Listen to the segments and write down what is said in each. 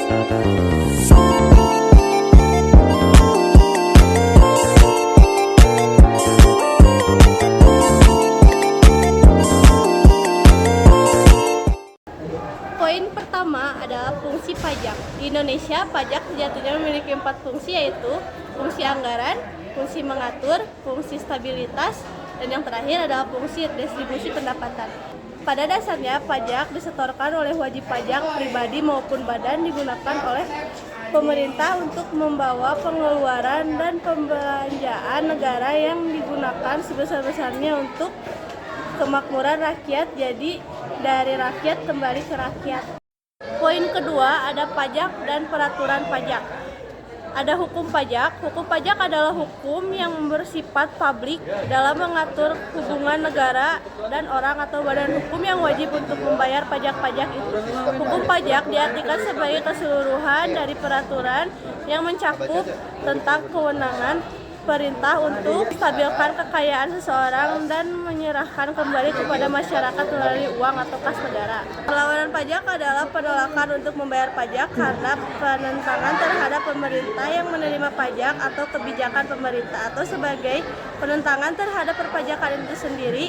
Poin pertama adalah fungsi pajak. Di Indonesia, pajak sejatinya memiliki 4 fungsi, yaitu fungsi anggaran, fungsi mengatur, fungsi stabilitas, dan yang terakhir adalah fungsi distribusi pendapatan. Pada dasarnya, pajak disetorkan oleh wajib pajak pribadi maupun badan digunakan oleh pemerintah untuk membawa pengeluaran dan pembelanjaan negara yang digunakan sebesar-besarnya untuk kemakmuran rakyat, jadi dari rakyat kembali ke rakyat. Poin kedua ada pajak dan peraturan pajak. Ada hukum pajak. Hukum pajak adalah hukum yang bersifat publik dalam mengatur hubungan negara dan orang atau badan hukum yang wajib untuk membayar pajak-pajak itu. Hukum pajak diartikan sebagai keseluruhan dari peraturan yang mencakup tentang kewenangan perintah untuk stabilkan kekayaan seseorang dan menyerahkan kembali kepada masyarakat melalui uang atau kas negara. Perlawanan pajak adalah penolakan untuk membayar pajak karena penentangan terhadap pemerintah yang menerima pajak atau kebijakan pemerintah, atau sebagai penentangan terhadap perpajakan itu sendiri.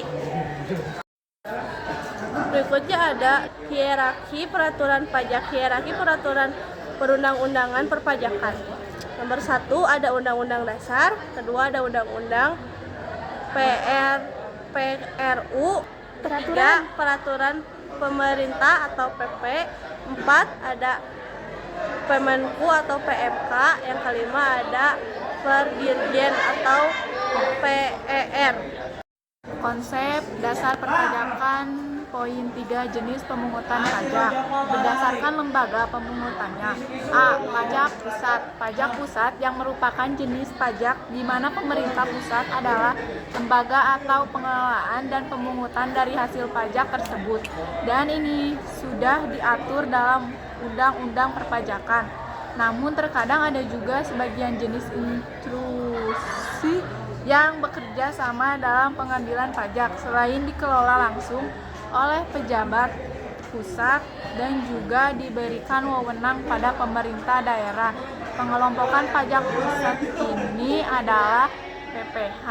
Berikutnya ada hierarki peraturan pajak. Hierarki peraturan perundang-undangan perpajakan. Nomor 1 ada Undang-Undang Dasar, kedua ada Undang-Undang PRU, ketiga Peraturan Pemerintah atau PP, 4 ada Pemenku atau PMK, yang kelima ada Perdirjen atau PER. Konsep dasar perpajakan. Poin 3, jenis pemungutan pajak berdasarkan lembaga pemungutannya. A. Pajak pusat. Pajak pusat yang merupakan jenis pajak di mana pemerintah pusat adalah lembaga atau pengelolaan dan pemungutan dari hasil pajak tersebut, dan ini sudah diatur dalam Undang-Undang Perpajakan. Namun terkadang ada juga sebagian jenis intrusi yang bekerja sama dalam pengambilan pajak selain dikelola langsung oleh pejabat pusat dan juga diberikan wewenang pada pemerintah daerah. Pengelompokan pajak pusat ini adalah PPH,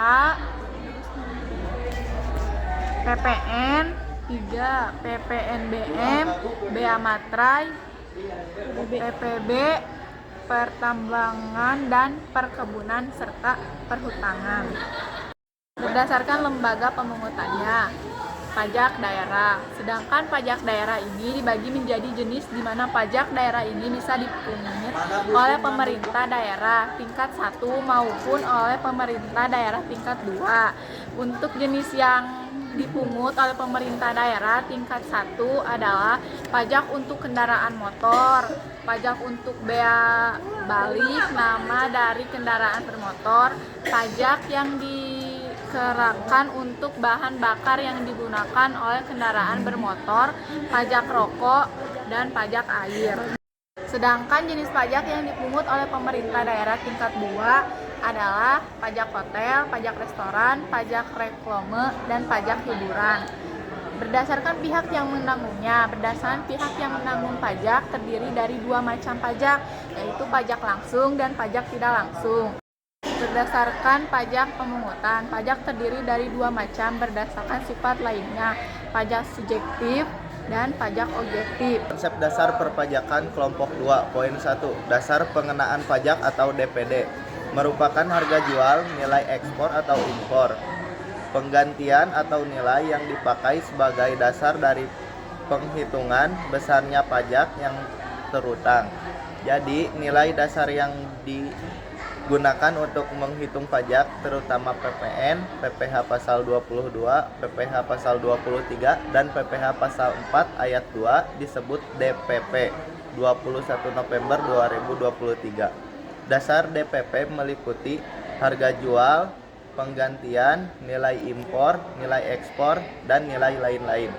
PPN, 3 PPNBM, Bea Matrai, PPB, pertambangan dan perkebunan serta perhutanan. Berdasarkan lembaga pemungutannya. Pajak daerah. Sedangkan pajak daerah ini dibagi menjadi jenis di mana pajak daerah ini bisa dipungut oleh pemerintah daerah tingkat 1 maupun oleh pemerintah daerah tingkat 2. Untuk jenis yang dipungut oleh pemerintah daerah tingkat 1 adalah pajak untuk kendaraan motor, pajak untuk bea balik nama dari kendaraan bermotor, pajak yang dikenakan untuk bahan bakar yang digunakan oleh kendaraan bermotor, pajak rokok, dan pajak air. Sedangkan jenis pajak yang dipungut oleh pemerintah daerah tingkat 2 adalah pajak hotel, pajak restoran, pajak reklame, dan pajak hiburan. Berdasarkan pihak yang menanggungnya. Berdasarkan pihak yang menanggung pajak terdiri dari 2 macam pajak, yaitu pajak langsung dan pajak tidak langsung. Berdasarkan pajak pemungutan, pajak terdiri dari 2 macam berdasarkan sifat lainnya, pajak subjektif dan pajak objektif. Konsep dasar perpajakan kelompok 2, poin 1, dasar pengenaan pajak atau DPD, merupakan harga jual, nilai ekspor atau impor, penggantian atau nilai yang dipakai sebagai dasar dari penghitungan besarnya pajak yang terutang. Jadi, nilai dasar yang digunakan untuk menghitung pajak terutama PPN, PPh pasal 22, PPh pasal 23, dan PPh pasal 4 ayat 2 disebut DPP 21 November 2023. Dasar DPP meliputi harga jual, penggantian, nilai impor, nilai ekspor, dan nilai lain-lain.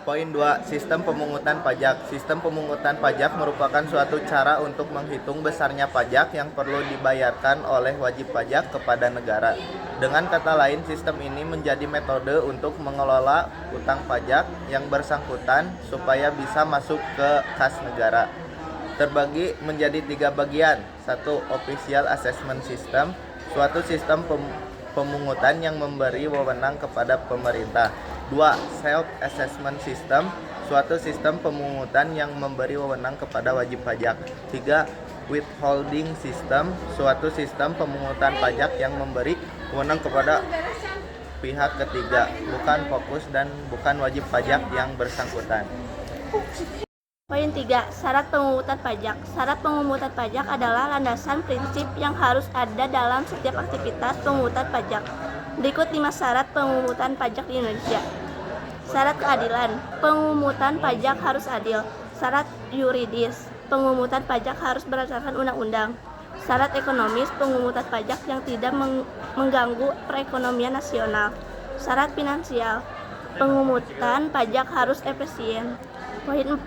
Poin 2, sistem pemungutan pajak. Sistem pemungutan pajak merupakan suatu cara untuk menghitung besarnya pajak yang perlu dibayarkan oleh wajib pajak kepada negara. Dengan kata lain, sistem ini menjadi metode untuk mengelola utang pajak yang bersangkutan supaya bisa masuk ke kas negara. terbagi menjadi 3 bagian. 1. Official Assessment System, suatu sistem pemungutan yang memberi wewenang kepada pemerintah. 2. Self Assessment System, suatu sistem pemungutan yang memberi wewenang kepada wajib pajak. 3. Withholding System, suatu sistem pemungutan pajak yang memberi wewenang kepada pihak ketiga, bukan fokus dan bukan wajib pajak yang bersangkutan. Poin 3. Syarat pemungutan pajak. Syarat pemungutan pajak adalah landasan prinsip yang harus ada dalam setiap aktivitas pemungutan pajak. Berikut 5 syarat pemungutan pajak di Indonesia. Syarat keadilan. Pemungutan pajak harus adil. Syarat yuridis. Pemungutan pajak harus berdasarkan undang-undang. Syarat ekonomis. Pemungutan pajak yang tidak mengganggu perekonomian nasional. Syarat finansial. Pemungutan pajak harus efisien. Poin 4.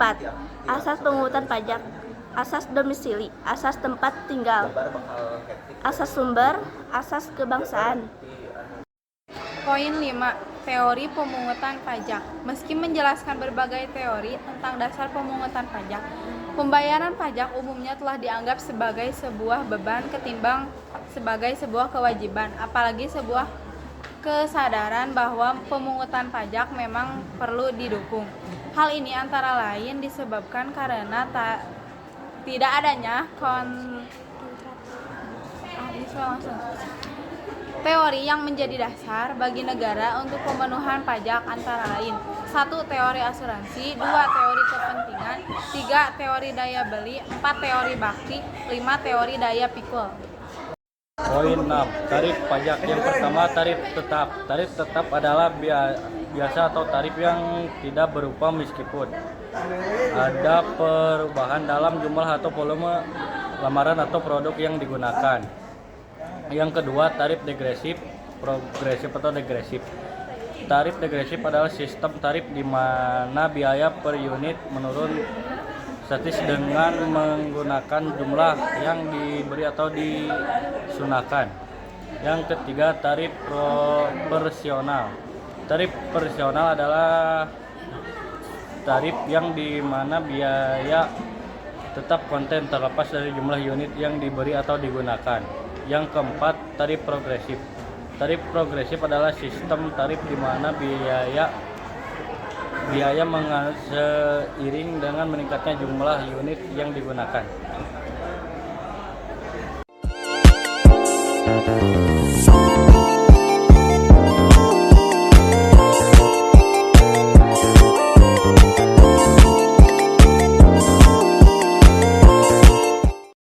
Asas pemungutan pajak. Asas domisili, asas tempat tinggal, asas sumber, asas kebangsaan. Poin 5. Teori pemungutan pajak. Meski menjelaskan berbagai teori tentang dasar pemungutan pajak, pembayaran pajak umumnya telah dianggap sebagai sebuah beban ketimbang sebagai sebuah kewajiban, apalagi sebuah kesadaran bahwa pemungutan pajak memang perlu didukung. Hal ini antara lain disebabkan karena tidak adanya teori yang menjadi dasar bagi negara untuk pemenuhan pajak, antara lain 1. Teori asuransi, 2. Teori kepentingan, 3. Teori daya beli, 4. Teori bakti, 5. Teori daya pikul. Poin 6. Tarif pajak. Yang pertama, tarif tetap. Tarif tetap adalah biasa atau tarif yang tidak berubah meskipun ada perubahan dalam jumlah atau volume lamaran atau produk yang digunakan. Yang kedua, tarif degresif, progresif atau degresif. Tarif degresif adalah sistem tarif di mana biaya per unit menurun statis dengan menggunakan jumlah yang diberi atau disunahkan. Yang ketiga, tarif proporsional. Tarif proporsional adalah tarif yang di mana biaya tetap konten terlepas dari jumlah unit yang diberi atau digunakan. Yang keempat, tarif progresif. Tarif progresif adalah sistem tarif di mana biaya mengalir seiring dengan meningkatnya jumlah unit yang digunakan.